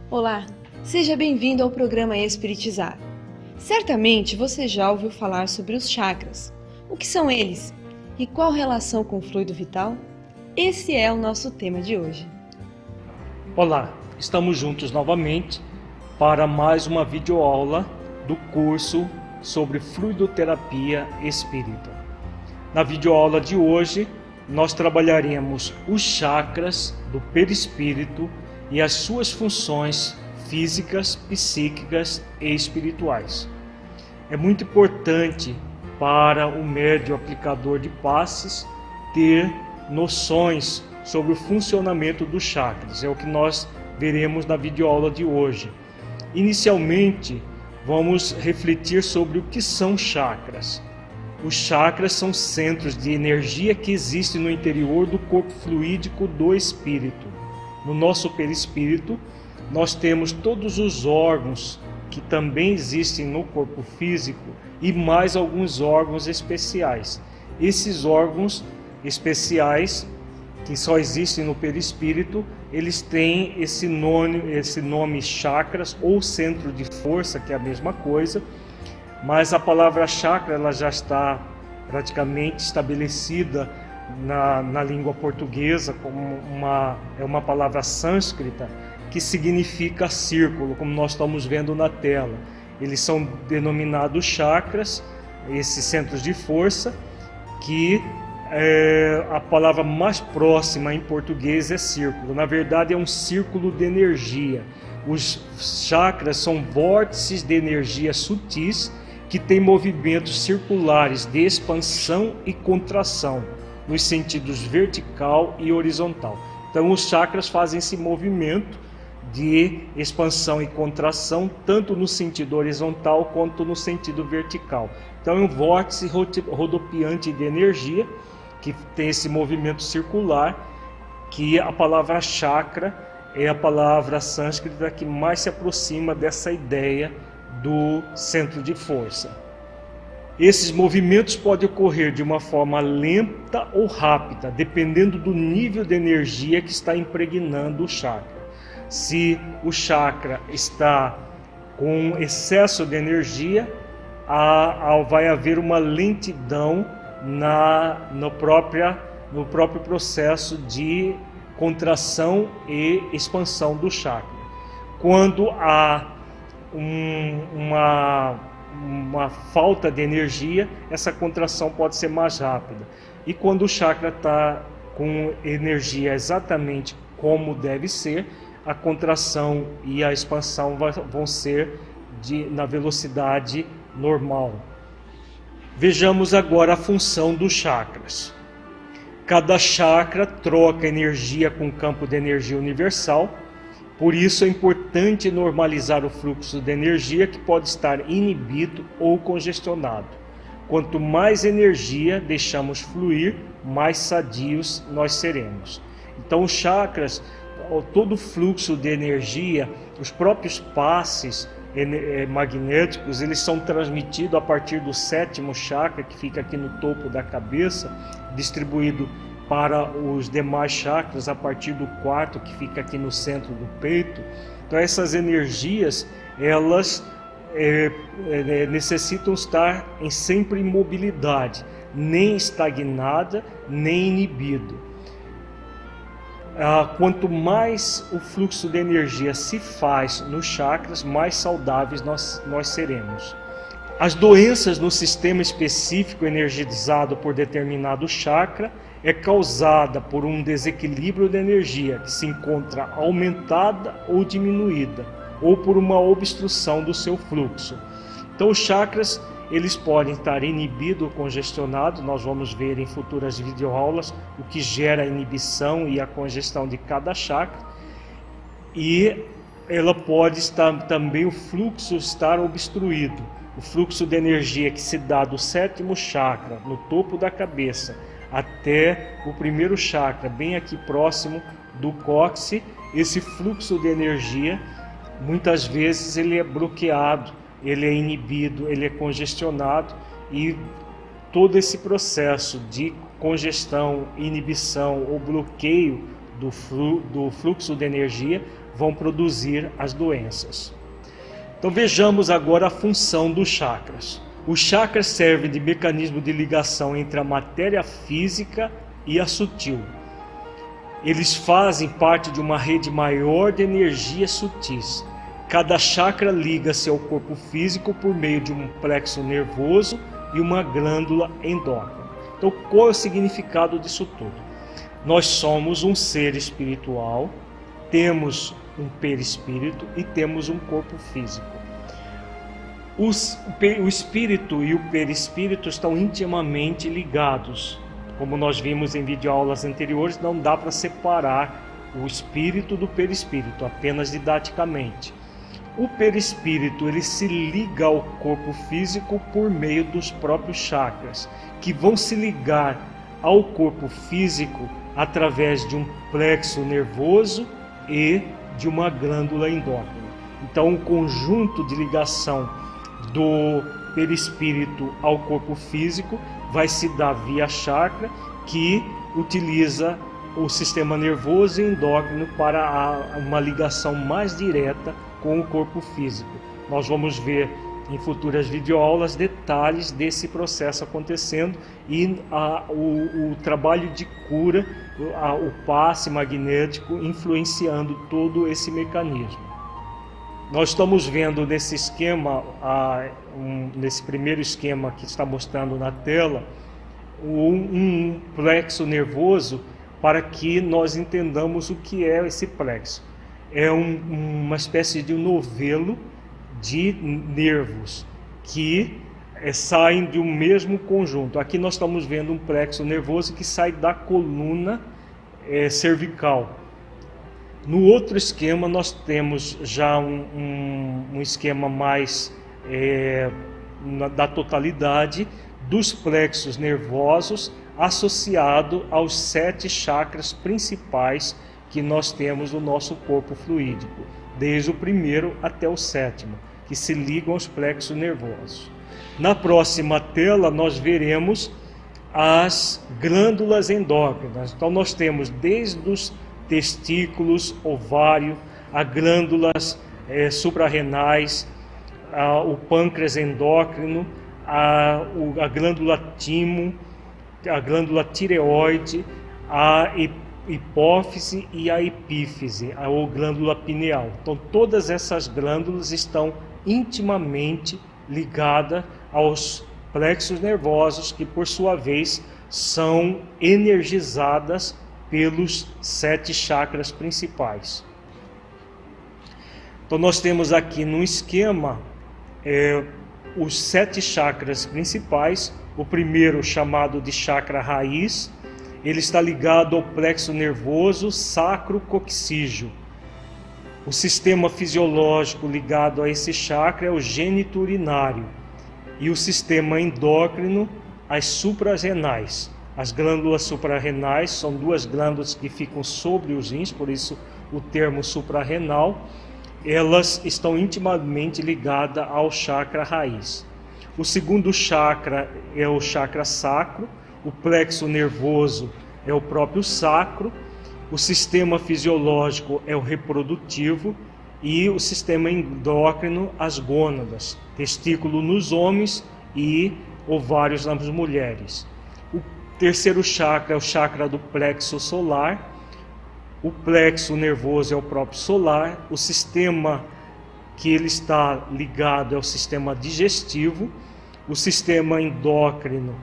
Olá, seja bem-vindo ao programa Espiritizar. Certamente você já ouviu falar sobre os chakras. O que são eles? E qual relação com o fluido vital? Esse é o nosso tema de hoje. Olá, estamos juntos novamente para mais uma videoaula do curso sobre fluidoterapia espírita. Na videoaula de hoje, nós trabalharemos os chakras do perispírito e as suas funções físicas, psíquicas e espirituais. É muito importante para o médium aplicador de passes ter noções sobre o funcionamento dos chakras. É o que nós veremos na videoaula de hoje. Inicialmente, vamos refletir sobre o que são chakras. Os chakras são centros de energia que existem no interior do corpo fluídico do espírito. No nosso perispírito, nós temos todos os órgãos que também existem no corpo físico e mais alguns órgãos especiais. Esses órgãos especiais que só existem no perispírito, eles têm esse nome chakras ou centro de força, que é a mesma coisa, mas a palavra chakra ela já está praticamente estabelecida na língua portuguesa como uma palavra sânscrita que significa círculo, como nós estamos vendo na tela. Eles são denominados chakras, esses centros de força, que a palavra mais próxima em português é círculo. Na verdade é um círculo de energia. Os chakras são vórtices de energia sutis que têm movimentos circulares de expansão e contração nos sentidos vertical e horizontal. Então os chakras fazem esse movimento de expansão e contração tanto no sentido horizontal quanto no sentido vertical. Então é um vórtice rodopiante de energia que tem esse movimento circular, que a palavra chakra é a palavra sânscrita que mais se aproxima dessa ideia do centro de força. Esses movimentos podem ocorrer de uma forma lenta ou rápida, dependendo do nível de energia que está impregnando o chakra. Se o chakra está com excesso de energia, vai haver uma lentidão no próprio processo de contração e expansão do chakra. Quando há uma falta de energia, essa contração pode ser mais rápida. E quando o chakra está com energia exatamente como deve ser, a contração e a expansão vão ser na velocidade normal. Vejamos agora a função dos chakras. Cada chakra troca energia com o campo de energia universal. Por isso é importante normalizar o fluxo de energia que pode estar inibido ou congestionado. Quanto mais energia deixamos fluir, mais sadios nós seremos. Então os chakras, todo o fluxo de energia, os próprios passes magnéticos, eles são transmitidos a partir do 7º chakra, que fica aqui no topo da cabeça, distribuído para os demais chakras a partir do 4º, que fica aqui no centro do peito. Então essas energias, elas necessitam estar sempre em mobilidade, nem estagnada, nem inibido. Quanto mais o fluxo de energia se faz nos chakras, mais saudáveis nós seremos. As doenças no sistema específico energizado por determinado chakra é causada por um desequilíbrio de energia que se encontra aumentada ou diminuída, ou por uma obstrução do seu fluxo. Então os chakras, eles podem estar inibidos ou congestionados. Nós vamos ver em futuras videoaulas o que gera a inibição e a congestão de cada chakra. E ela pode estar também o fluxo estar obstruído. O fluxo de energia que se dá do 7º chakra, no topo da cabeça, até o 1º chakra, bem aqui próximo do cóccix, esse fluxo de energia, muitas vezes ele é bloqueado, ele é inibido, ele é congestionado, e todo esse processo de congestão, inibição ou bloqueio do fluxo de energia vão produzir as doenças. Então vejamos agora a função dos chakras. Os chakras servem de mecanismo de ligação entre a matéria física e a sutil. Eles fazem parte de uma rede maior de energias sutis. Cada chakra liga-se ao corpo físico por meio de um plexo nervoso e uma glândula endócrina. Então, qual é o significado disso tudo? Nós somos um ser espiritual, temos um perispírito e temos um corpo físico. O espírito e o perispírito estão intimamente ligados. Como nós vimos em videoaulas anteriores, não dá para separar o espírito do perispírito, apenas didaticamente. O perispírito ele se liga ao corpo físico por meio dos próprios chakras, que vão se ligar ao corpo físico através de um plexo nervoso e de uma glândula endócrina. Então, o conjunto de ligação do perispírito ao corpo físico vai se dar via chakra, que utiliza o sistema nervoso e endócrino para uma ligação mais direta com o corpo físico. Nós vamos ver em futuras videoaulas detalhes desse processo acontecendo e o trabalho de cura, o passe magnético influenciando todo esse mecanismo. Nós estamos vendo nesse esquema, nesse primeiro esquema que está mostrando na tela, um plexo nervoso para que nós entendamos o que é esse plexo. É uma espécie de um novelo de nervos que saem de um mesmo conjunto. Aqui nós estamos vendo um plexo nervoso que sai da coluna cervical. No outro esquema nós temos já um esquema mais da totalidade dos plexos nervosos associado aos 7 chakras principais que nós temos no nosso corpo fluídico, desde o primeiro até o 7º, que se ligam aos plexos nervosos. Na próxima tela nós veremos as glândulas endócrinas. Então nós temos desde os testículos, ovário, a glândulas suprarrenais, o pâncreas endócrino, a glândula timo, a glândula tireoide, a hipófise e a epífise, ou glândula pineal. Então todas essas glândulas estão intimamente ligadas aos plexos nervosos, que por sua vez são energizadas pelos 7 chakras principais. Então nós temos aqui no esquema os 7 chakras principais. O primeiro, chamado de chakra raiz, ele está ligado ao plexo nervoso sacro-coxígeo. O sistema fisiológico ligado a esse chakra é o gênito urinário e o sistema endócrino as suprarrenais. As glândulas suprarrenais são 2 glândulas que ficam sobre os rins, por isso o termo suprarrenal. Elas estão intimamente ligadas ao chakra raiz. O segundo chakra é o chakra sacro, o plexo nervoso é o próprio sacro, o sistema fisiológico é o reprodutivo e o sistema endócrino as gônadas, testículo nos homens e ovários nas mulheres. O terceiro chakra é o chakra do plexo solar, o plexo nervoso é o próprio solar, o sistema que ele está ligado é o sistema digestivo, o sistema endócrino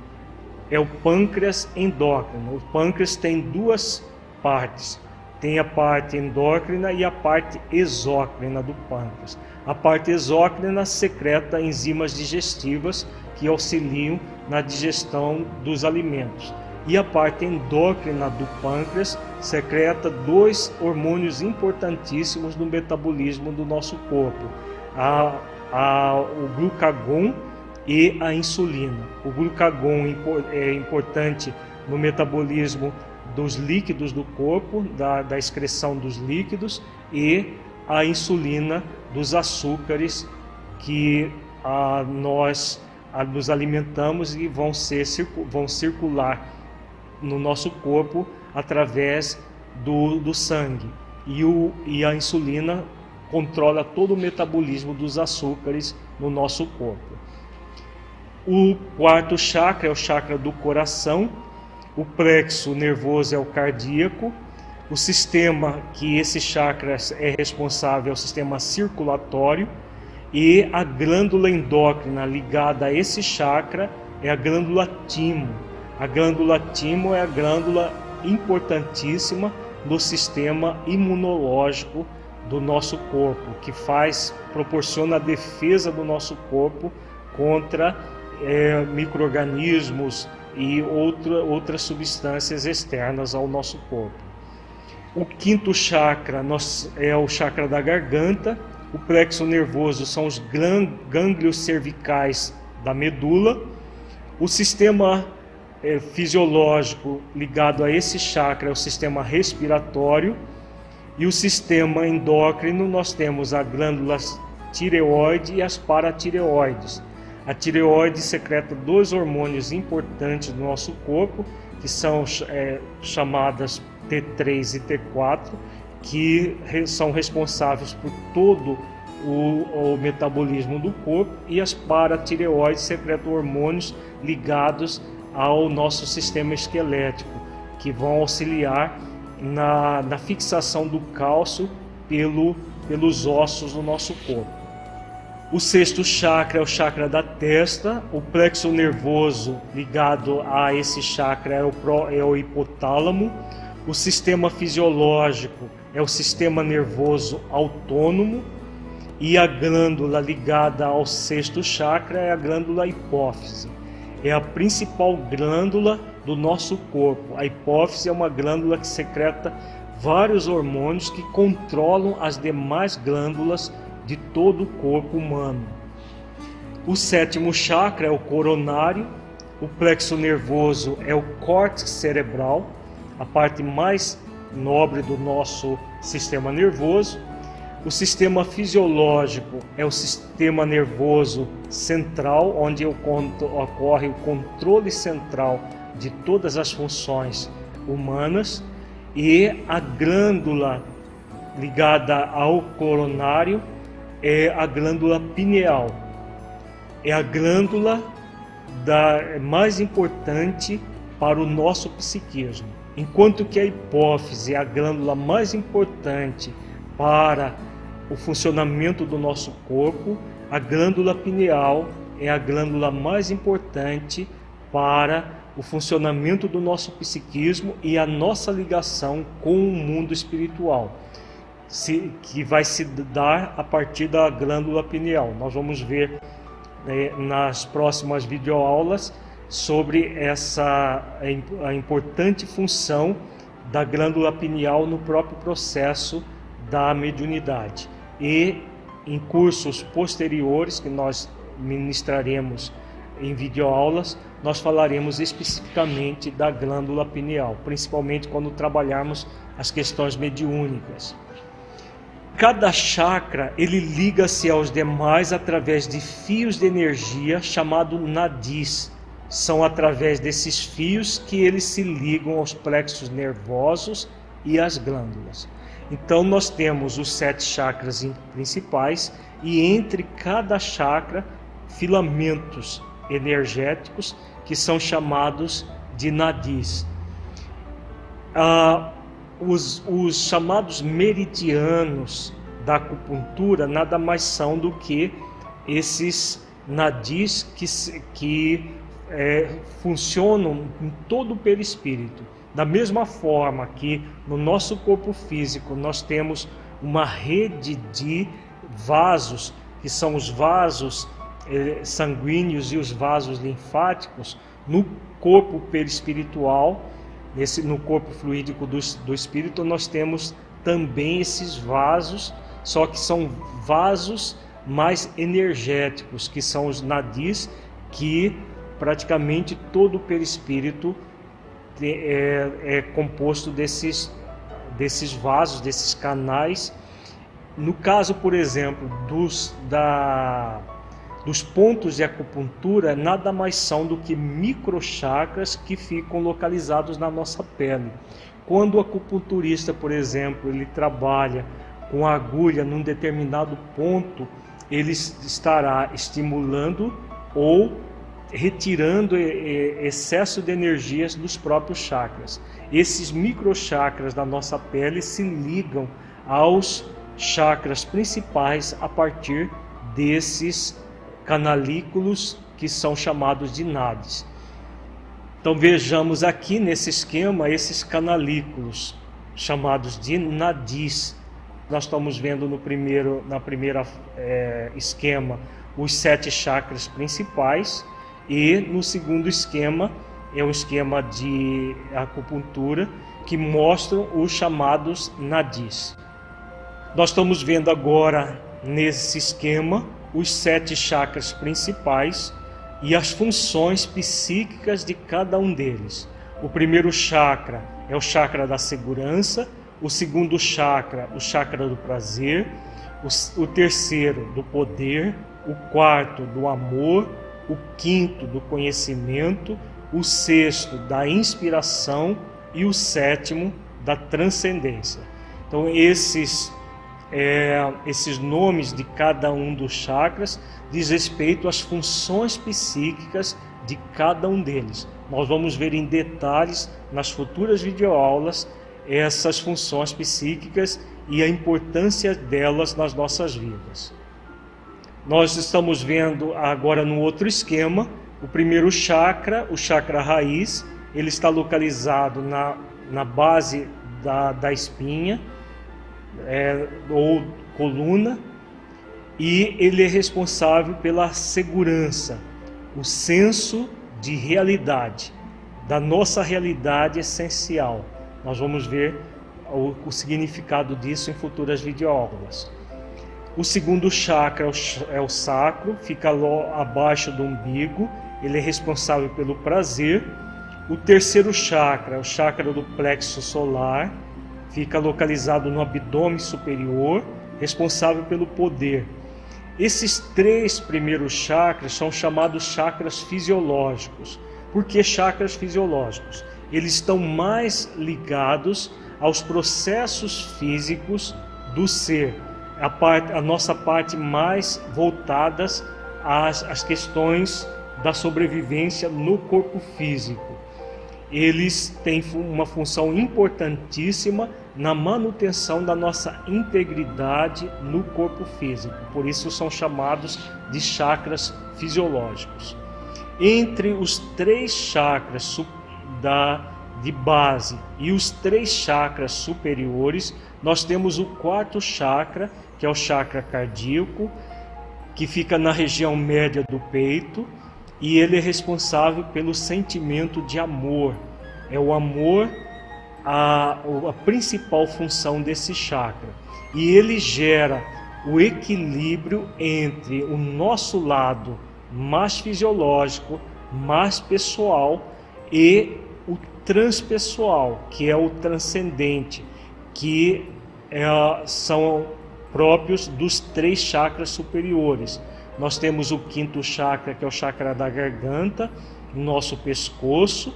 é o pâncreas endócrino. O pâncreas tem 2 partes, tem a parte endócrina e a parte exócrina do pâncreas. A parte exócrina secreta enzimas digestivas que auxiliam na digestão dos alimentos. E a parte endócrina do pâncreas secreta 2 hormônios importantíssimos no metabolismo do nosso corpo, o glucagon e a insulina. O glucagon é importante no metabolismo dos líquidos do corpo, da excreção dos líquidos, e a insulina dos açúcares que nós nos alimentamos e vão circular no nosso corpo através do sangue, e a insulina controla todo o metabolismo dos açúcares no nosso corpo. O quarto chakra é o chakra do coração, o plexo nervoso é o cardíaco, o sistema que esse chakra é responsável é o sistema circulatório, e a glândula endócrina ligada a esse chakra é a glândula timo. A glândula timo é a glândula importantíssima do sistema imunológico do nosso corpo, que proporciona a defesa do nosso corpo contra micro-organismos e outras substâncias externas ao nosso corpo. O quinto chakra é o chakra da garganta, o plexo nervoso são os gânglios cervicais da medula, o sistema fisiológico ligado a esse chakra é o sistema respiratório, e o sistema endócrino nós temos a glândula tireoide e as paratireoides. A tireoide secreta 2 hormônios importantes do nosso corpo, que são chamadas T3 e T4, que são responsáveis por todo o metabolismo do corpo, e as paratireoides secretam hormônios ligados ao nosso sistema esquelético, que vão auxiliar na fixação do cálcio pelos ossos do nosso corpo. O sexto chakra é o chakra da testa, o plexo nervoso ligado a esse chakra é o hipotálamo, o sistema fisiológico é o sistema nervoso autônomo, e a glândula ligada ao sexto chakra é a glândula hipófise. É a principal glândula do nosso corpo. A hipófise é uma glândula que secreta vários hormônios que controlam as demais glândulas de todo o corpo humano. O sétimo chakra é o coronário, o plexo nervoso é o córtex cerebral, a parte mais nobre do nosso sistema nervoso. O sistema fisiológico é o sistema nervoso central, onde ocorre o controle central de todas as funções humanas, e a glândula ligada ao coronário é a glândula pineal. É a glândula mais importante para o nosso psiquismo. Enquanto que a hipófise é a glândula mais importante para o funcionamento do nosso corpo, a glândula pineal é a glândula mais importante para o funcionamento do nosso psiquismo e a nossa ligação com o mundo espiritual, que vai se dar a partir da glândula pineal. Nós vamos ver nas próximas videoaulas sobre a importante função da glândula pineal no próprio processo da mediunidade. E em cursos posteriores que nós ministraremos em videoaulas, nós falaremos especificamente da glândula pineal, principalmente quando trabalharmos as questões mediúnicas. Cada chakra ele liga-se aos demais através de fios de energia chamado nadis. São através desses fios que eles se ligam aos plexos nervosos e às glândulas. Então nós temos os 7 chakras principais, e entre cada chakra filamentos energéticos que são chamados de nadis. Os chamados meridianos da acupuntura nada mais são do que esses nadis que funcionam em todo o perispírito. Da mesma forma que no nosso corpo físico nós temos uma rede de vasos, que são os vasos sanguíneos e os vasos linfáticos, no corpo perispiritual, no corpo fluídico do espírito, nós temos também esses vasos, só que são vasos mais energéticos, que são os nadis, que praticamente todo o perispírito é composto desses vasos, desses canais. No caso, por exemplo, dos pontos de acupuntura, nada mais são do que microchakras que ficam localizados na nossa pele. Quando o acupunturista, por exemplo, ele trabalha com a agulha num determinado ponto, ele estará estimulando ou retirando excesso de energias dos próprios chakras. Esses microchakras da nossa pele se ligam aos chakras principais a partir desses canalículos que são chamados de nadis. Então vejamos aqui nesse esquema esses canalículos chamados de nadis. Nós estamos vendo na primeira esquema os 7 chakras principais, e no segundo esquema é um esquema de acupuntura que mostram os chamados nadis. Nós estamos vendo agora nesse esquema os 7 chakras principais e as funções psíquicas de cada um deles. O primeiro chakra é o chakra da segurança, o segundo chakra, o chakra do prazer, o terceiro do poder, o quarto do amor, o quinto do conhecimento, o sexto da inspiração e o sétimo da transcendência. Então esses nomes de cada um dos chakras diz respeito às funções psíquicas de cada um deles. Nós vamos ver em detalhes nas futuras videoaulas essas funções psíquicas e a importância delas nas nossas vidas. Nós estamos vendo agora no outro esquema o primeiro chakra, o chakra raiz. Ele está localizado na base da espinha ou coluna, e ele é responsável pela segurança, o senso de realidade, da nossa realidade essencial. Nós vamos ver o significado disso em futuras videoaulas. O segundo chakra é o sacro, fica abaixo do umbigo, ele é responsável pelo prazer. O terceiro chakra, o chakra do plexo solar, fica localizado no abdômen superior, responsável pelo poder. Esses 3 primeiros chakras são chamados chakras fisiológicos. Por que chakras fisiológicos? Eles estão mais ligados aos processos físicos do ser, a nossa parte mais voltadas às questões da sobrevivência no corpo físico. Eles têm uma função importantíssima na manutenção da nossa integridade no corpo físico. Por isso são chamados de chakras fisiológicos. Entre os 3 chakras de base e os 3 chakras superiores, nós temos o 4º chakra, que é o chakra cardíaco, que fica na região média do peito, e ele é responsável pelo sentimento de amor. É o amor a principal função desse chakra. E ele gera o equilíbrio entre o nosso lado mais fisiológico, mais pessoal, e o transpessoal, que é o transcendente, que são próprios dos 3 chakras superiores. Nós temos o 5º chakra, que é o chakra da garganta, nosso pescoço.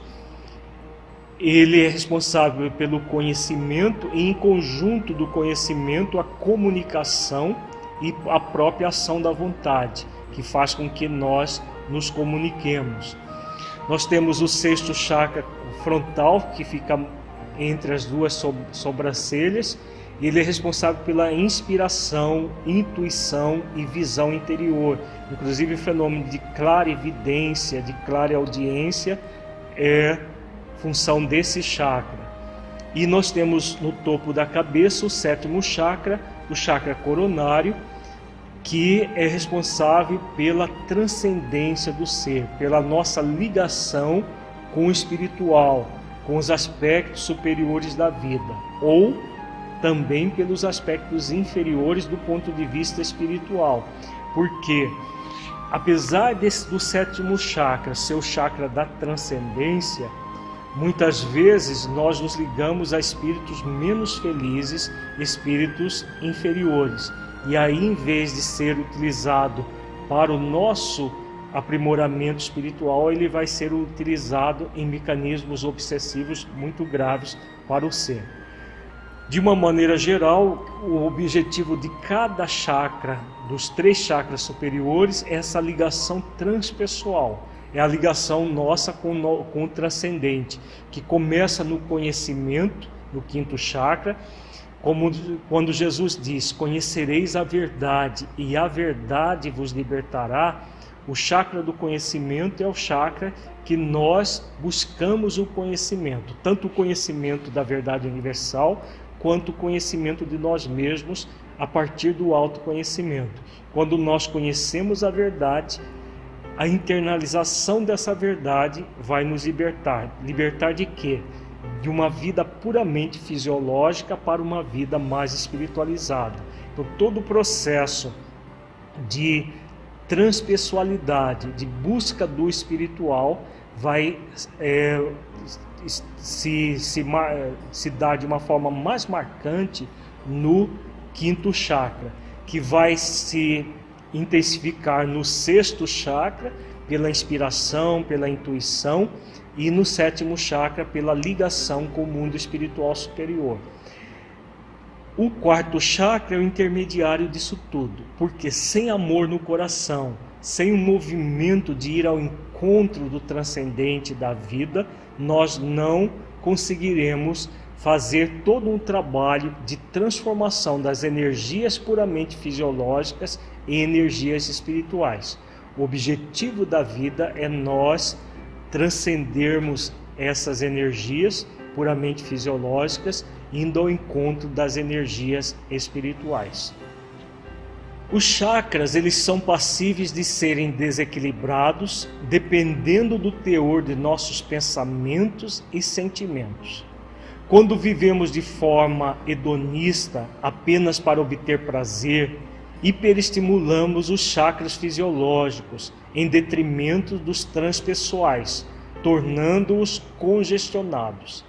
Ele é responsável pelo conhecimento e, em conjunto do conhecimento, a comunicação e a própria ação da vontade, que faz com que nós nos comuniquemos. Nós temos o 6º chakra frontal, que fica entre as 2 sobrancelhas. Ele é responsável pela inspiração, intuição e visão interior. Inclusive o fenômeno de clarividência, de clareaudiência é função desse chakra. E nós temos no topo da cabeça o 7º chakra, o chakra coronário, que é responsável pela transcendência do ser, pela nossa ligação com o espiritual, com os aspectos superiores da vida, ou também pelos aspectos inferiores do ponto de vista espiritual. Porque, apesar do 7º chakra ser o chakra da transcendência, muitas vezes nós nos ligamos a espíritos menos felizes, espíritos inferiores. E aí, em vez de ser utilizado para o nosso aprimoramento espiritual, ele vai ser utilizado em mecanismos obsessivos muito graves para o ser. De uma maneira geral, o objetivo de cada chakra, dos 3 chakras superiores, é essa ligação transpessoal. É a ligação nossa com o transcendente, que começa no conhecimento, no 5º chakra, como quando Jesus diz: conhecereis a verdade e a verdade vos libertará. O chakra do conhecimento é o chakra que nós buscamos o conhecimento, tanto o conhecimento da verdade universal, quanto o conhecimento de nós mesmos a partir do autoconhecimento. Quando nós conhecemos a verdade, a internalização dessa verdade vai nos libertar. Libertar de quê? De uma vida puramente fisiológica para uma vida mais espiritualizada. Então, todo o processo de transpessoalidade, de busca do espiritual, vai se dar de uma forma mais marcante no 5º chakra, que vai se intensificar no 6º chakra, pela inspiração, pela intuição, e no 7º chakra, pela ligação com o mundo espiritual superior. O 4º chakra é o intermediário disso tudo, porque sem amor no coração, sem um movimento de ir ao encontro do transcendente da vida, nós não conseguiremos fazer todo um trabalho de transformação das energias puramente fisiológicas em energias espirituais. O objetivo da vida é nós transcendermos essas energias puramente fisiológicas, indo ao encontro das energias espirituais. Os chakras, eles são passíveis de serem desequilibrados dependendo do teor de nossos pensamentos e sentimentos. Quando vivemos de forma hedonista, apenas para obter prazer, hiperestimulamos os chakras fisiológicos em detrimento dos transpessoais, tornando-os congestionados.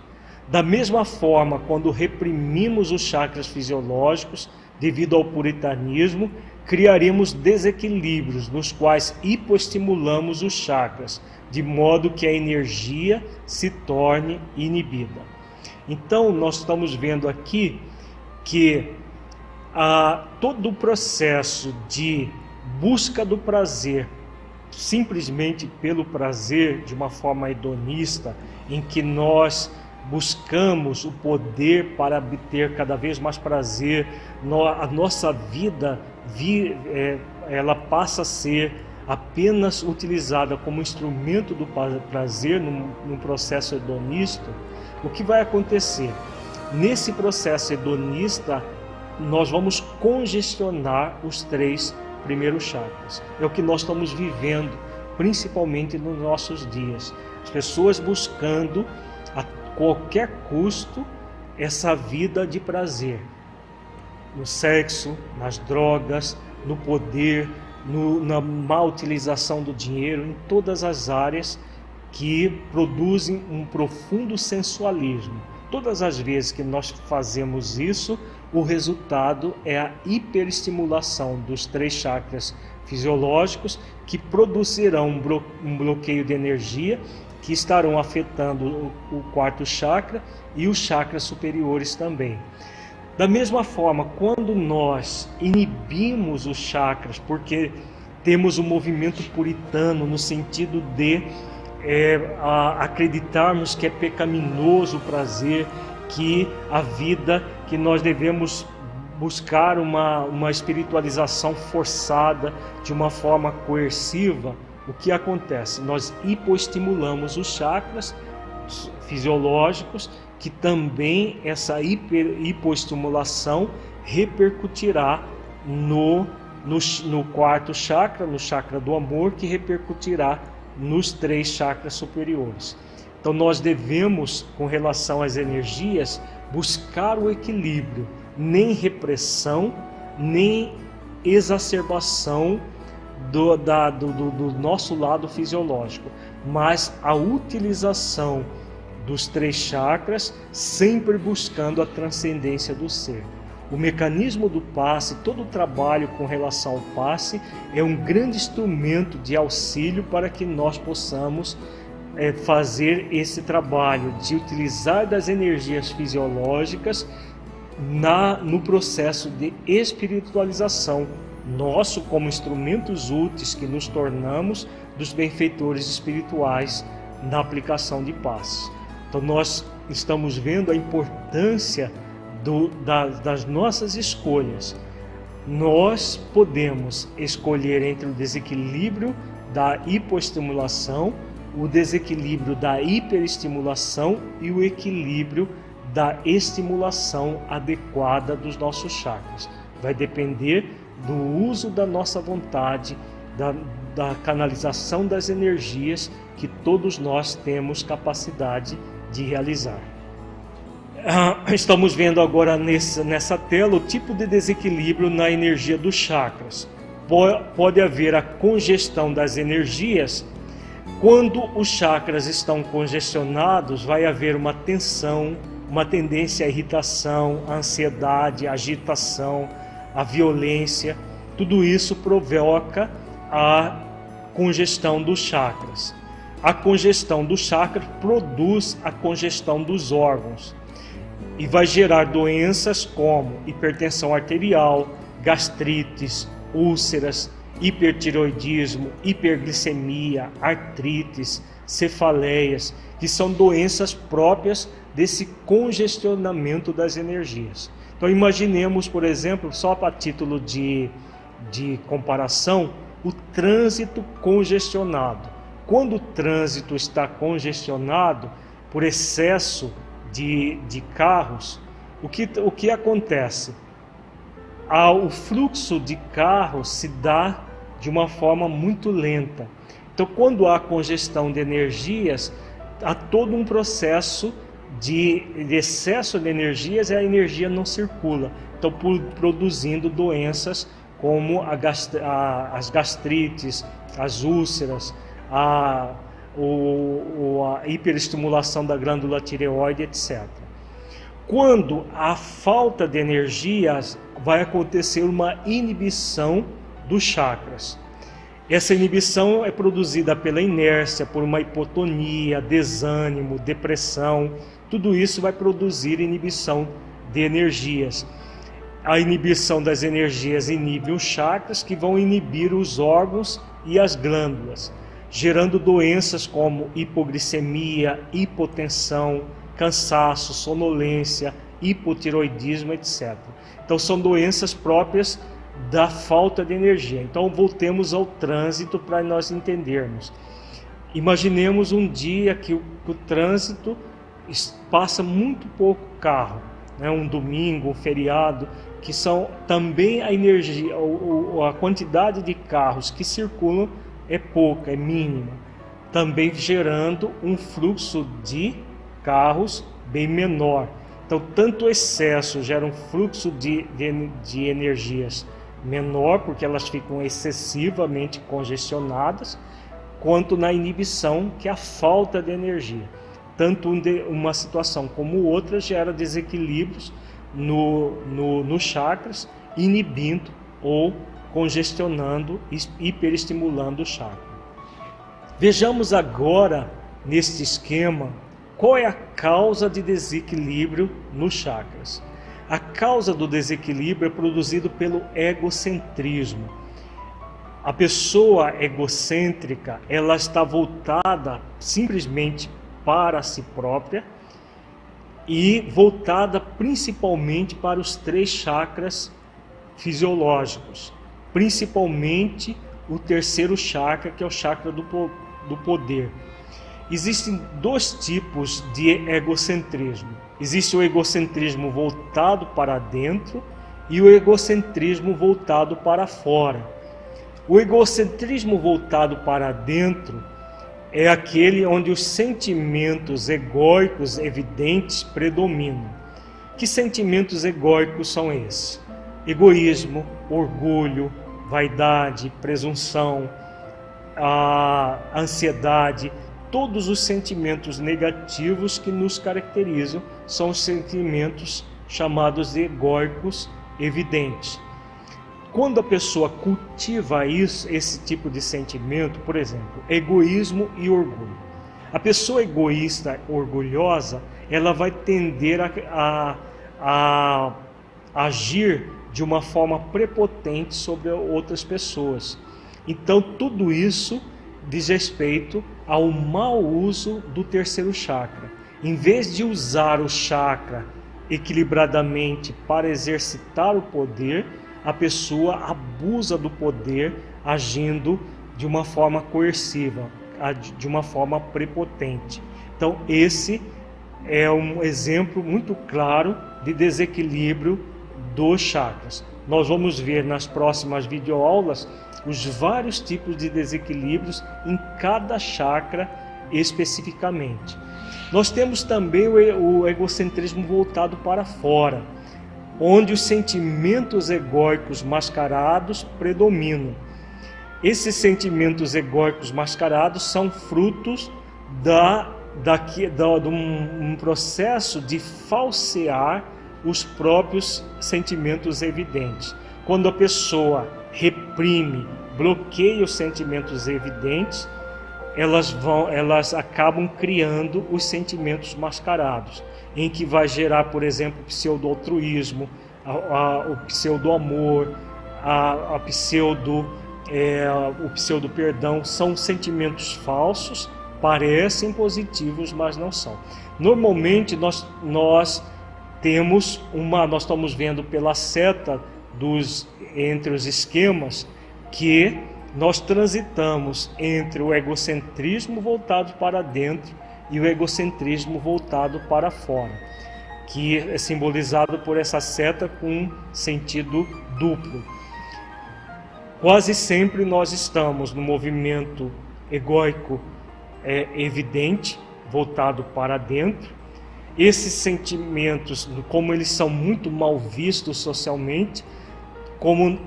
Da mesma forma, quando reprimimos os chakras fisiológicos devido ao puritanismo, criaremos desequilíbrios nos quais hipoestimulamos os chakras, de modo que a energia se torne inibida. Então, nós estamos vendo aqui que todo o processo de busca do prazer, simplesmente pelo prazer, de uma forma hedonista, em que nós buscamos o poder para obter cada vez mais prazer, a nossa vida ela passa a ser apenas utilizada como instrumento do prazer num processo hedonista. O que vai acontecer? Nesse processo hedonista, nós vamos congestionar os 3 primeiros chakras. É o que nós estamos vivendo, principalmente nos nossos dias. As pessoas buscando a qualquer custo essa vida de prazer. No sexo, nas drogas, no poder, na má utilização do dinheiro, em todas as áreas que produzem um profundo sensualismo. Todas as vezes que nós fazemos isso, o resultado é a hiperestimulação dos 3 chakras fisiológicos, que produzirão um bloqueio de energia, que estarão afetando o 4º chakra e os chakras superiores também. Da mesma forma, quando nós inibimos os chakras, porque temos um movimento puritano no sentido de acreditarmos que é pecaminoso o prazer, que a vida, que nós devemos buscar uma espiritualização forçada, de uma forma coerciva, o que acontece? Nós hipoestimulamos os chakras fisiológicos, que também essa hipoestimulação repercutirá no 4º chakra, no chakra do amor, que repercutirá nos 3 chakras superiores. Então nós devemos, com relação às energias, buscar o equilíbrio, nem repressão, nem exacerbação do nosso lado fisiológico, mas a utilização dos 3 chakras, sempre buscando a transcendência do ser. O mecanismo do passe, todo o trabalho com relação ao passe, é um grande instrumento de auxílio para que nós possamos fazer esse trabalho de utilizar das energias fisiológicas no processo de espiritualização nosso, como instrumentos úteis que nos tornamos dos benfeitores espirituais na aplicação de paz. Então nós estamos vendo a importância das nossas escolhas. Nós podemos escolher entre o desequilíbrio da hipoestimulação, o desequilíbrio da hiperestimulação e o equilíbrio da estimulação adequada dos nossos chakras. Vai depender do uso da nossa vontade, da canalização das energias que todos nós temos capacidade de realizar. Estamos vendo agora nessa tela o tipo de desequilíbrio na energia dos chakras. Pode haver a congestão das energias. Quando os chakras estão congestionados, vai haver uma tensão, uma tendência à irritação, à ansiedade, à agitação, à violência. Tudo isso provoca a congestão dos chakras. A congestão dos chakras produz a congestão dos órgãos e vai gerar doenças como hipertensão arterial, gastrites, úlceras, hipertireoidismo, hiperglicemia, artrites, cefaleias, que são doenças próprias desse congestionamento das energias. Então imaginemos, por exemplo, só para título de comparação, o trânsito congestionado. Quando o trânsito está congestionado por excesso de carros, o que acontece? O fluxo de carros se dá de uma forma muito lenta. Então, quando há congestão de energias, há todo um processo de excesso de energias e a energia não circula. Então, produzindo doenças como as gastrites, as úlceras, a hiperestimulação da glândula tireoide, etc. Quando há falta de energias, vai acontecer uma inibição dos chakras. Essa inibição é produzida pela inércia, por uma hipotonia, desânimo, depressão. Tudo isso vai produzir inibição de energias. A inibição das energias inibe os chakras, que vão inibir os órgãos e as glândulas, gerando doenças como hipoglicemia, hipotensão, cansaço, sonolência, hipotireoidismo, etc. Então são doenças próprias da falta de energia. Então voltemos ao trânsito para nós entendermos. Imaginemos um dia que o trânsito passa muito pouco carro, né? Um domingo, um feriado, que são também a energia, a quantidade de carros que circulam é pouca, é mínima, também gerando um fluxo de carros bem menor. Então, tanto o excesso gera um fluxo de energias menor, porque elas ficam excessivamente congestionadas, quanto na inibição, que é a falta de energia. Tanto uma situação como outra gera desequilíbrios nos chakras, inibindo ou congestionando, hiperestimulando o chakra. Vejamos agora, neste esquema, qual é a causa de desequilíbrio nos chakras. A causa do desequilíbrio é produzido pelo egocentrismo. A pessoa egocêntrica, ela está voltada simplesmente para si própria e voltada principalmente para os 3 chakras fisiológicos, principalmente o terceiro chakra, que é o chakra do poder. Existem 2 tipos de egocentrismo. Existe o egocentrismo voltado para dentro e o egocentrismo voltado para fora. O egocentrismo voltado para dentro é aquele onde os sentimentos egóicos evidentes predominam. Que sentimentos egóicos são esses? Egoísmo, orgulho, vaidade, presunção, a ansiedade. Todos os sentimentos negativos que nos caracterizam são os sentimentos chamados de egóicos evidentes. Quando a pessoa cultiva esse tipo de sentimento, por exemplo, egoísmo e orgulho, A pessoa egoísta, orgulhosa, ela vai tender a agir de uma forma prepotente sobre outras pessoas. Então tudo isso diz respeito ao mau uso do terceiro chakra. Em vez de usar o chakra equilibradamente para exercitar o poder, a pessoa abusa do poder agindo de uma forma coerciva, de uma forma prepotente. Então esse é um exemplo muito claro de desequilíbrio dos chakras. Nós vamos ver nas próximas videoaulas os vários tipos de desequilíbrios em cada chakra especificamente. Nós temos também o egocentrismo voltado para fora, onde os sentimentos egóicos mascarados predominam. Esses sentimentos egóicos mascarados são frutos de um processo de falsear os próprios sentimentos evidentes. Quando a pessoa reprime, bloqueia os sentimentos evidentes, elas acabam criando os sentimentos mascarados, em que vai gerar, por exemplo, o pseudo-altruísmo, o pseudo-amor, o pseudo-perdão. São sentimentos falsos, parecem positivos, mas não são. Normalmente nós estamos vendo pela seta entre os esquemas que nós transitamos entre o egocentrismo voltado para dentro e o egocentrismo voltado para fora, que é simbolizado por essa seta com sentido duplo. Quase sempre nós estamos no movimento egóico evidente, voltado para dentro. Esses sentimentos, como eles são muito mal vistos socialmente, como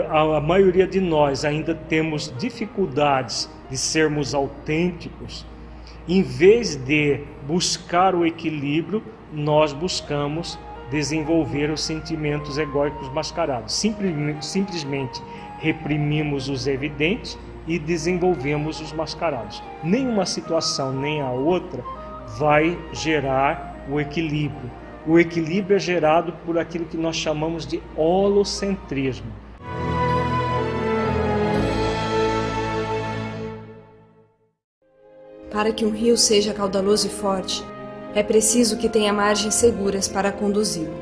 a maioria de nós ainda temos dificuldades de sermos autênticos, em vez de buscar o equilíbrio, nós buscamos desenvolver os sentimentos egóicos mascarados. Simplesmente reprimimos os evidentes e desenvolvemos os mascarados. Nenhuma situação nem a outra vai gerar o equilíbrio. O equilíbrio é gerado por aquilo que nós chamamos de holocentrismo. Para que um rio seja caudaloso e forte, é preciso que tenha margens seguras para conduzi-lo.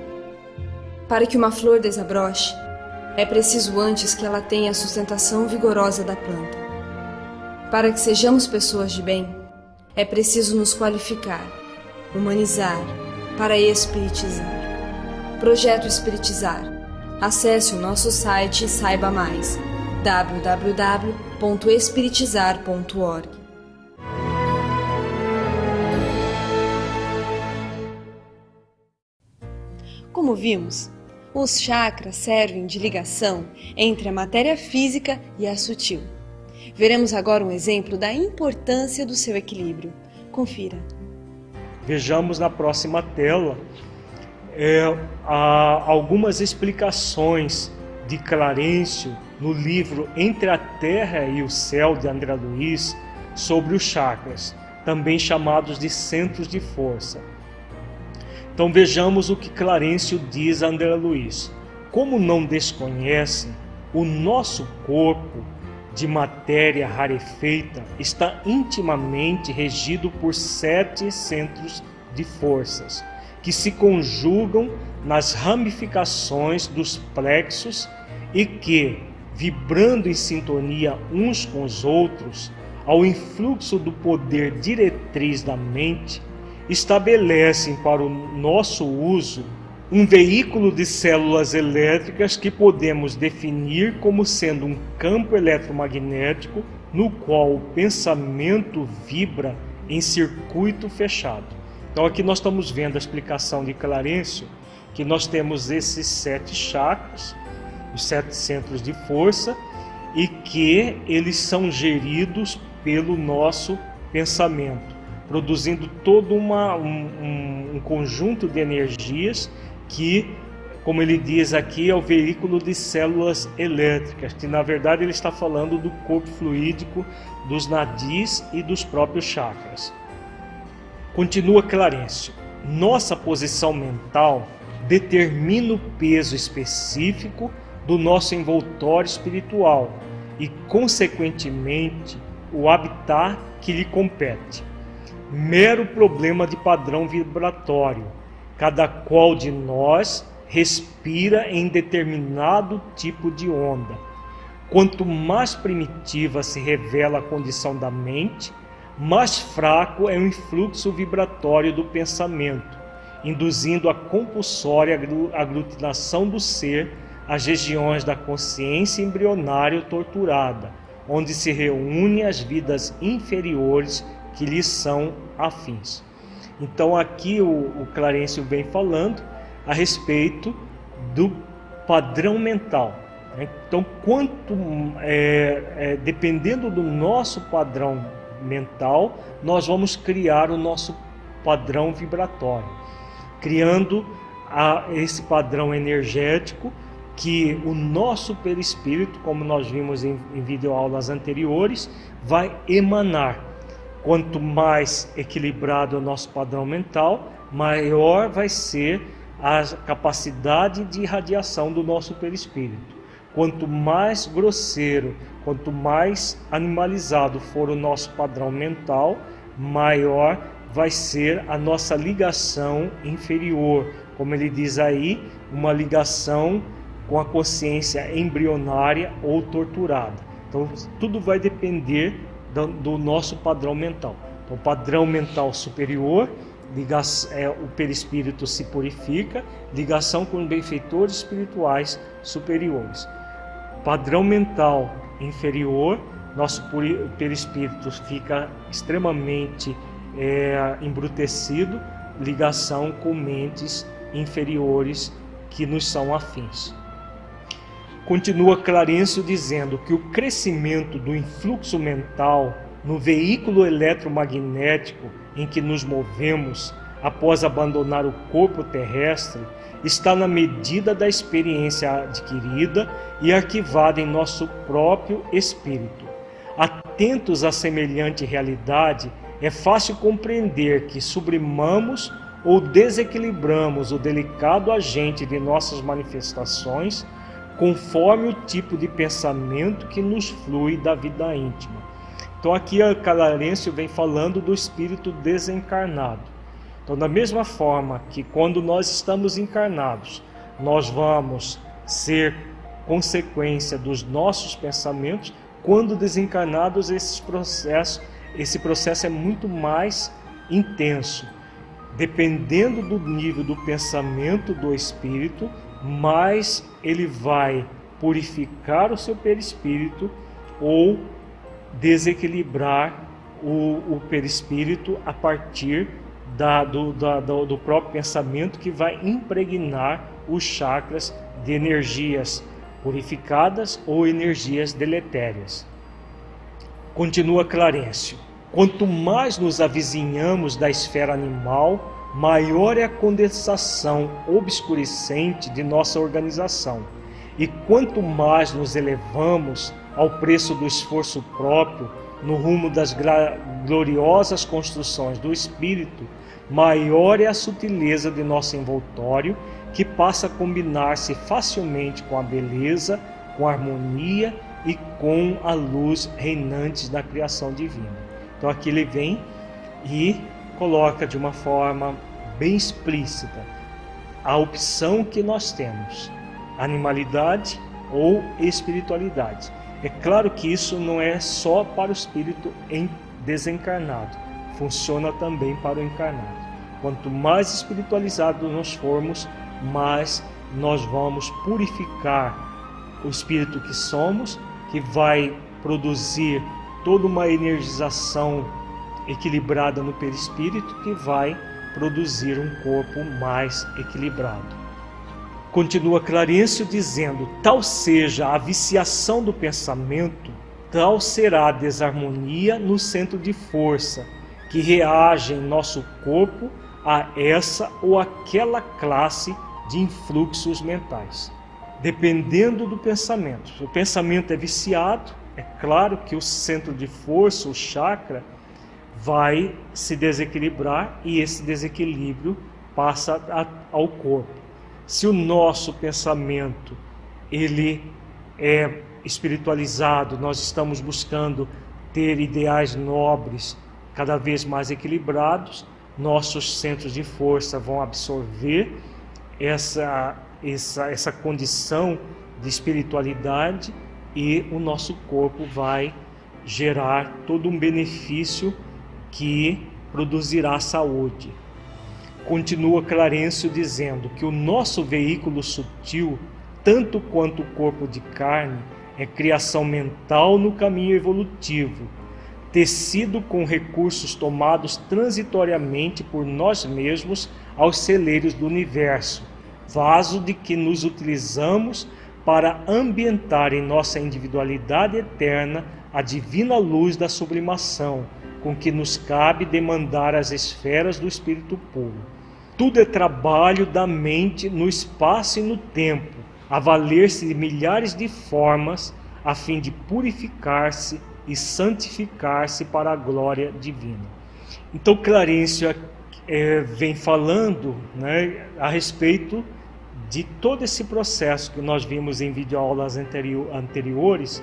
Para que uma flor desabroche, é preciso antes que ela tenha a sustentação vigorosa da planta. Para que sejamos pessoas de bem, é preciso nos qualificar, humanizar, para espiritizar. Projeto Espiritizar. Acesse o nosso site e saiba mais. www.espiritizar.org. Como vimos, os chakras servem de ligação entre a matéria física e a sutil. Veremos agora um exemplo da importância do seu equilíbrio. Confira. Vejamos na próxima tela algumas explicações de Clarencio no livro Entre a Terra e o Céu, de André Luiz, sobre os chakras, também chamados de centros de força. Então vejamos o que Clarencio diz a André Luiz. Como não desconhecem, o nosso corpo de matéria rarefeita está intimamente regido por 7 centros de forças, que se conjugam nas ramificações dos plexos e que, vibrando em sintonia uns com os outros, ao influxo do poder diretriz da mente, estabelecem para o nosso uso um veículo de células elétricas que podemos definir como sendo um campo eletromagnético no qual o pensamento vibra em circuito fechado. Então aqui nós estamos vendo a explicação de Clarencio, que nós temos esses 7 chakras, os 7 centros de força, e que eles são geridos pelo nosso pensamento, produzindo todo um conjunto de energias que como ele diz aqui, é o veículo de células elétricas, que na verdade ele está falando do corpo fluídico, dos nadis e dos próprios chakras. Continua Clarencio: nossa posição mental determina o peso específico do nosso envoltório espiritual e, consequentemente, o habitat que lhe compete. Mero problema de padrão vibratório. Cada qual de nós respira em determinado tipo de onda. Quanto mais primitiva se revela a condição da mente, mais fraco é o influxo vibratório do pensamento, induzindo a compulsória aglutinação do ser às regiões da consciência embrionária torturada, onde se reúnem as vidas inferiores que lhes são afins. Então aqui o Clarencio vem falando a respeito do padrão mental. Então, dependendo do nosso padrão mental, nós vamos criar o nosso padrão vibratório, criando esse padrão energético que o nosso perispírito, como nós vimos em videoaulas anteriores, vai emanar. Quanto mais equilibrado é o nosso padrão mental, maior vai ser a capacidade de irradiação do nosso perispírito. Quanto mais grosseiro, quanto mais animalizado for o nosso padrão mental, maior vai ser a nossa ligação inferior. Como ele diz aí, uma ligação com a consciência embrionária ou torturada. Então, tudo vai depender do nosso padrão mental. Então, padrão mental superior, o perispírito se purifica, ligação com benfeitores espirituais superiores. Padrão mental inferior, nosso perispírito fica extremamente embrutecido, ligação com mentes inferiores que nos são afins. Continua Clarencio dizendo que o crescimento do influxo mental no veículo eletromagnético em que nos movemos após abandonar o corpo terrestre está na medida da experiência adquirida e arquivada em nosso próprio espírito. Atentos a semelhante realidade, é fácil compreender que sublimamos ou desequilibramos o delicado agente de nossas manifestações conforme o tipo de pensamento que nos flui da vida íntima. Então aqui a Clarencio vem falando do espírito desencarnado. Então, da mesma forma que quando nós estamos encarnados, nós vamos ser consequência dos nossos pensamentos, quando desencarnados esse processo é muito mais intenso. Dependendo do nível do pensamento do espírito, mais ele vai purificar o seu perispírito ou desequilibrar o perispírito a partir do próprio pensamento, que vai impregnar os chakras de energias purificadas ou energias deletérias. Continua Clarencio: quanto mais nos avizinhamos da esfera animal, maior é a condensação obscurecente de nossa organização. E quanto mais nos elevamos ao preço do esforço próprio, no rumo das gloriosas construções do espírito, maior é a sutileza de nosso envoltório, que passa a combinar-se facilmente com a beleza, com a harmonia e com a luz reinante da criação divina. Então aqui ele vem e coloca de uma forma bem explícita a opção que nós temos: animalidade ou espiritualidade. É claro que isso não é só para o espírito desencarnado, funciona também para o encarnado. Quanto mais espiritualizados nós formos, mais nós vamos purificar o espírito que somos, que vai produzir toda uma energização equilibrada no perispírito, que vai produzir um corpo mais equilibrado. Continua Clarencio dizendo: tal seja a viciação do pensamento, tal será a desarmonia no centro de força, que reage em nosso corpo a essa ou aquela classe de influxos mentais. Dependendo do pensamento. Se o pensamento é viciado, é claro que o centro de força, o chakra, vai se desequilibrar e esse desequilíbrio passa ao corpo. Se o nosso pensamento ele é espiritualizado, nós estamos buscando ter ideais nobres cada vez mais equilibrados, nossos centros de força vão absorver essa condição de espiritualidade e o nosso corpo vai gerar todo um benefício que produzirá saúde. Continua Clarencio dizendo que o nosso veículo sutil, tanto quanto o corpo de carne, é criação mental no caminho evolutivo, tecido com recursos tomados transitoriamente por nós mesmos aos celeiros do universo, vaso de que nos utilizamos para ambientar em nossa individualidade eterna a divina luz da sublimação, com que nos cabe demandar as esferas do Espírito puro. Tudo é trabalho da mente no espaço e no tempo, a valer-se de milhares de formas, a fim de purificar-se e santificar-se para a glória divina. Então Clarencio vem falando, a respeito de todo esse processo que nós vimos em videoaulas anteriores,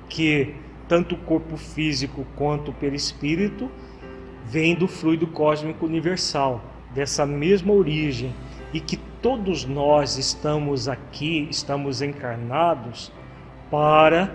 que tanto o corpo físico quanto o perispírito vem do fluido cósmico universal, dessa mesma origem, e que todos nós estamos aqui, estamos encarnados para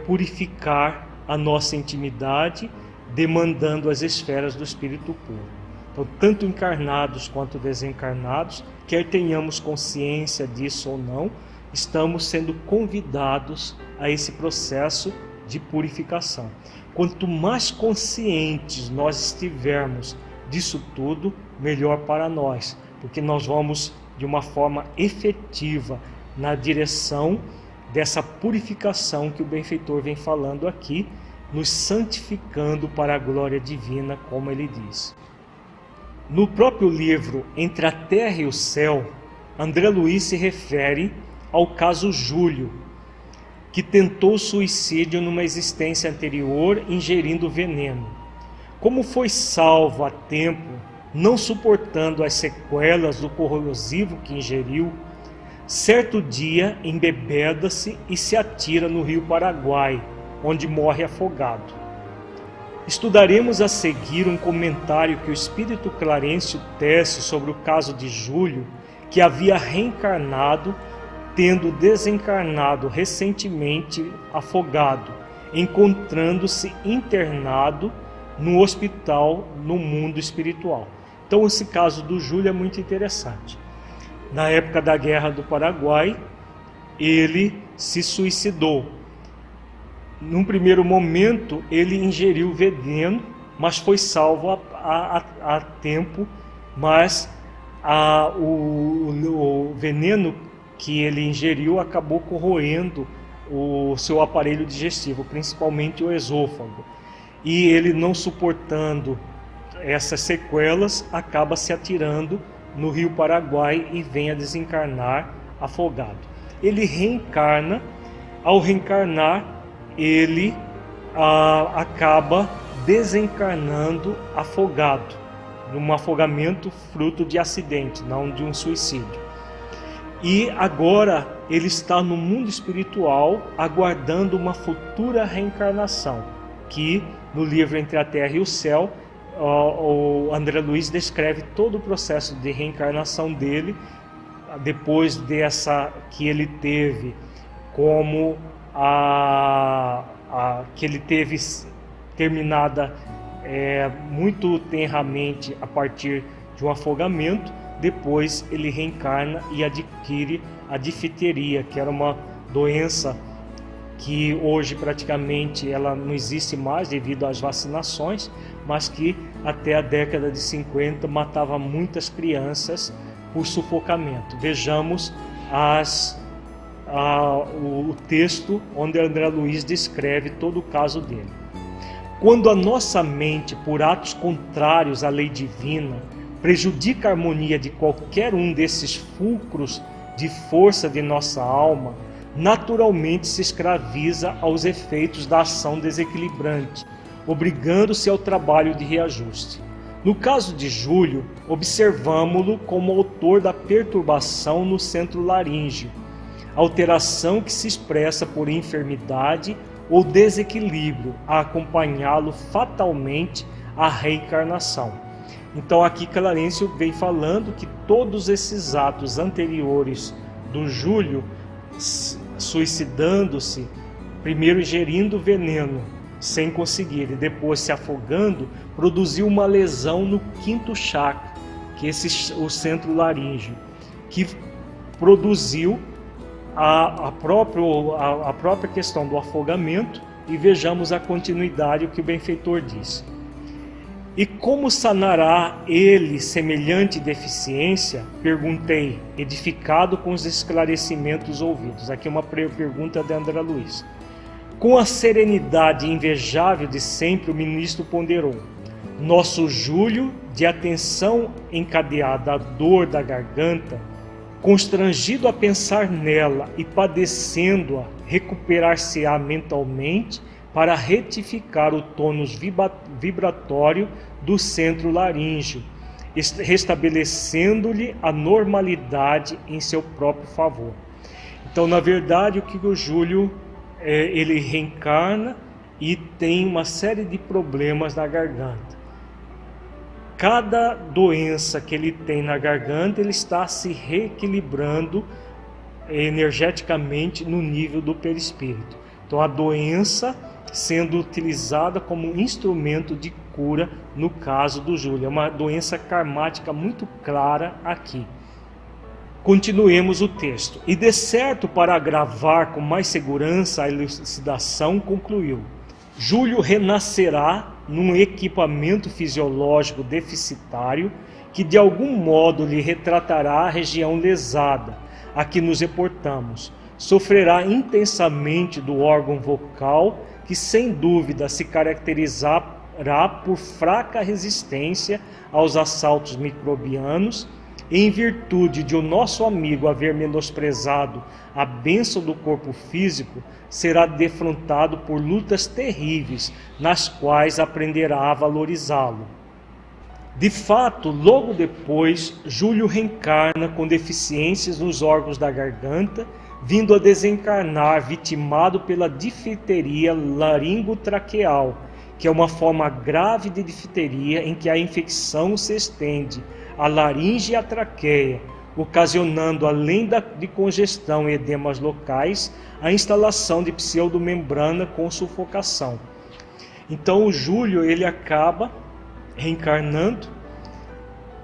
purificar a nossa intimidade, demandando as esferas do Espírito puro. Então, tanto encarnados quanto desencarnados, quer tenhamos consciência disso ou não, estamos sendo convidados a esse processo de purificação. Quanto mais conscientes nós estivermos disso tudo, melhor para nós, porque nós vamos de uma forma efetiva na direção dessa purificação que o benfeitor vem falando aqui, nos santificando para a glória divina, como ele diz. No próprio livro Entre a Terra e o Céu, André Luiz se refere ao caso Júlio, que tentou suicídio numa existência anterior ingerindo veneno. Como foi salvo a tempo, não suportando as sequelas do corrosivo que ingeriu, certo dia embebeda-se e se atira no rio Paraguai, onde morre afogado. Estudaremos a seguir um comentário que o espírito Clarencio tece sobre o caso de Júlio, que havia reencarnado, tendo desencarnado recentemente afogado, encontrando-se internado no hospital no mundo espiritual. Então esse caso do Júlio é muito interessante. Na época da Guerra do Paraguai, ele se suicidou. Num primeiro momento, ele ingeriu veneno, mas foi salvo a tempo, mas o veneno que ele ingeriu acabou corroendo o seu aparelho digestivo, principalmente o esôfago. E ele, não suportando essas sequelas, acaba se atirando no rio Paraguai e vem a desencarnar afogado. Ele reencarna. Ao reencarnar, ele acaba desencarnando afogado, num afogamento fruto de acidente, não de um suicídio. E agora ele está no mundo espiritual aguardando uma futura reencarnação, que no livro Entre a Terra e o Céu, o André Luiz descreve todo o processo de reencarnação dele, depois dessa que ele teve como que ele teve terminada muito tenramente a partir de um afogamento. Depois ele reencarna e adquire a difteria, que era uma doença que hoje praticamente ela não existe mais devido às vacinações, mas que até a década de 50 matava muitas crianças por sufocamento. Vejamos o texto onde André Luiz descreve todo o caso dele. Quando a nossa mente, por atos contrários à lei divina, prejudica a harmonia de qualquer um desses fulcros de força de nossa alma, naturalmente se escraviza aos efeitos da ação desequilibrante, obrigando-se ao trabalho de reajuste. No caso de Júlio, observamo-lo como autor da perturbação no centro laríngeo, alteração que se expressa por enfermidade ou desequilíbrio, a acompanhá-lo fatalmente à reencarnação. Então aqui Clarencio vem falando que todos esses atos anteriores do Júlio, suicidando-se, primeiro ingerindo veneno sem conseguir e depois se afogando, produziu uma lesão no quinto chakra, que é o centro laríngeo, que produziu a própria questão do afogamento. E vejamos a continuidade, o que o benfeitor diz. E como sanará ele semelhante deficiência? Perguntei, edificado com os esclarecimentos ouvidos. Aqui uma pergunta de André Luiz. Com a serenidade invejável de sempre, o ministro ponderou. Nosso Júlio, de atenção encadeada à dor da garganta, constrangido a pensar nela e padecendo-a, recuperar-se-á mentalmente para retificar o tônus vibratório do centro laríngeo, restabelecendo-lhe a normalidade em seu próprio favor. Então, na verdade, o que o Júlio ele reencarna e tem uma série de problemas na garganta. Cada doença que ele tem na garganta, ele está se reequilibrando energeticamente no nível do perispírito. Então, a doença sendo utilizada como instrumento de cura no caso do Júlio. É uma doença karmática muito clara aqui. Continuemos o texto. E de certo, para agravar com mais segurança a elucidação, concluiu: Júlio renascerá num equipamento fisiológico deficitário que de algum modo lhe retratará a região lesada a que nos reportamos. Sofrerá intensamente do órgão vocal, que sem dúvida se caracterizará por fraca resistência aos assaltos microbianos, e em virtude de o nosso amigo haver menosprezado a bênção do corpo físico, será defrontado por lutas terríveis, nas quais aprenderá a valorizá-lo. De fato, logo depois, Júlio reencarna com deficiências nos órgãos da garganta, vindo a desencarnar vitimado pela difteria laringotraqueal, que é uma forma grave de difteria em que a infecção se estende à laringe e à traqueia, ocasionando, além de congestão e edemas locais, a instalação de pseudomembrana com sufocação. Então o Júlio ele acaba reencarnando,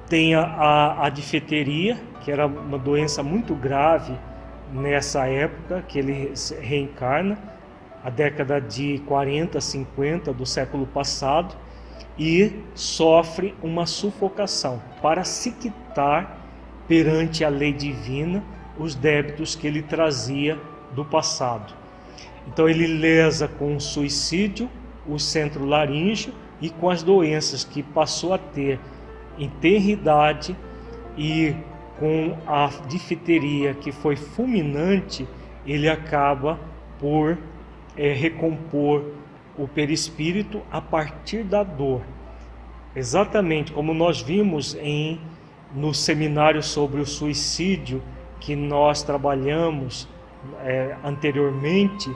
tem a difteria, que era uma doença muito grave nessa época que ele reencarna, a década de 40, 50 do século passado, e sofre uma sufocação para se quitar perante a lei divina os débitos que ele trazia do passado. Então ele lesa com o suicídio o centro laríngeo e com as doenças que passou a ter em tenra idade e com a difteria que foi fulminante, ele acaba por recompor o perispírito a partir da dor. Exatamente como nós vimos no seminário sobre o suicídio que nós trabalhamos anteriormente,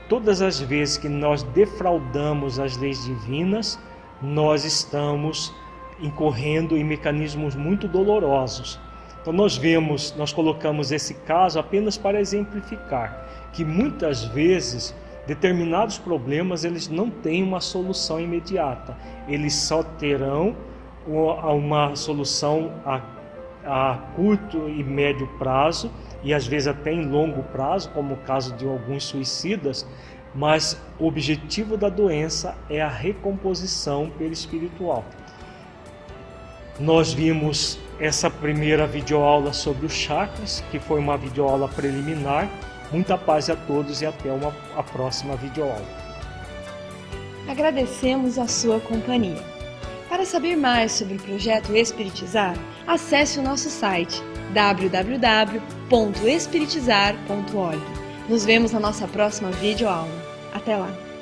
todas as vezes que nós defraudamos as leis divinas, nós estamos incorrendo em mecanismos muito dolorosos. Então nós colocamos esse caso apenas para exemplificar que muitas vezes determinados problemas eles não têm uma solução imediata, eles só terão uma solução a curto e médio prazo e às vezes até em longo prazo, como o caso de alguns suicidas, mas o objetivo da doença é a recomposição perispiritual. Nós vimos essa primeira videoaula sobre os chakras, que foi uma videoaula preliminar. Muita paz a todos e até a próxima videoaula. Agradecemos a sua companhia. Para saber mais sobre o projeto Espiritizar, acesse o nosso site www.espiritizar.org. Nos vemos na nossa próxima videoaula. Até lá!